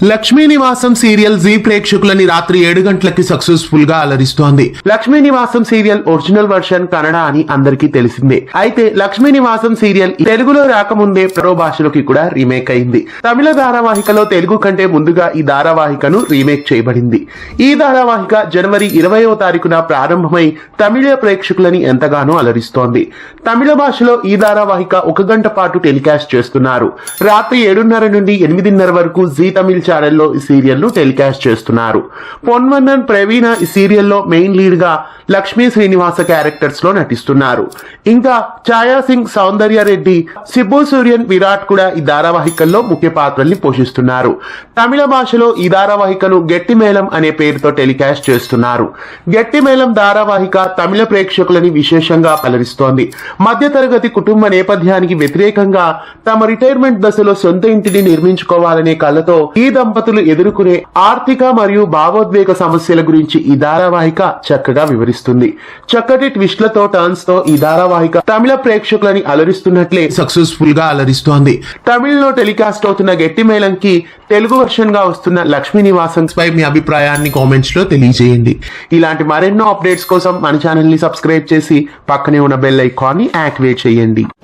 లక్ష్మీ నివాసం serial G ప్రేక్షకులని రాత్రి 7 గంటలకి సక్సెస్ఫుల్ గా అలరిస్తోంది. లక్ష్మీ నివాసం సీరియల్ ఒరిజినల్ వర్షన్ కన్నడ అని అందరికీ తెలిసిందే. అయితే లక్ష్మీ నివాసం సీరియల్ తెలుగులో రాకముందే మరో భాషలోకి కూడా రీమేక్ అయింది. తమిళ ధారావాహికలో తెలుగు కంటే ముందుగా ఈ ధారావాహికను రీమేక్ చేయబడింది. ఈ ధారావాహిక జనవరి 20వ తారీఖున ప్రారంభమై తమిళ ప్రేక్షకులని ఎంతగానో అలరిస్తోంది. తమిళ భాషలో ఈ ధారావాహిక 1 గంట పాటు టెలికాస్ట్ చేస్తున్నారు. రాత్రి 7:30 నుండి 8:30 వరకు జీ తమిళ్ ఛానల్లో ఈ సీరియల్ ను టెలికాస్ట్ చేస్తున్నారు. పొన్వన్నన్ ప్రవీణ ఈ సీరియల్లో మెయిన్ లీడ్ గా లక్ష్మీ శ్రీనివాస క్యారెక్టర్స్ లో నటిస్తున్నారు. ఇంకా ఛాయా సింగ్, సౌందర్య రెడ్డి, సిబ్బు సూర్యన్, విరాట్ కూడా ఈ ధారావాహికల్లో ముఖ్య పాత్రల్ని పోషిస్తున్నారు. తమిళ భాషలో ఈ ధారావాహికను గట్టి మేళం అనే పేరుతో టెలికాస్ట్ చేస్తున్నారు. గట్టి మేళం ధారావాహిక తమిళ ప్రేక్షకులని విశేషంగా అలరిస్తోంది. మధ్యతరగతి కుటుంబ నేపథ్యానికి వ్యతిరేకంగా తమ రిటైర్మెంట్ దశలో సొంత ఇంటిని నిర్మించుకోవాలనే కళ్ళతో ఈ దంపతులు ఎదుర్కొనే ఆర్థిక మరియు భావోద్వేగ సమస్యల గురించి ఈ ధారావాహిక చక్కగా వివరిస్తుంది. చక్కటి ట్విస్ట్లతో, టర్న్స్ తో ఈ ధారావాహిక తమిళ ప్రేక్షకులని అలరిస్తున్నట్లే సక్సెస్ఫుల్ గా అలరిస్తోంది. తమిళ్లో టెలికాస్ట్ అవుతున్న గట్టి మేళంకి తెలుగు వర్షన్ గా వస్తున్న లక్ష్మీ నివాసం పై మీ అభిప్రాయాన్ని కామెంట్స్ లో తెలియజేయండి. ఇలాంటి మరెన్నో అప్డేట్స్ కోసం మన ఛానల్ ని సబ్స్క్రైబ్ చేసి పక్కనే ఉన్న బెల్ ఐకాన్ ని యాక్టివేట్ చేయండి.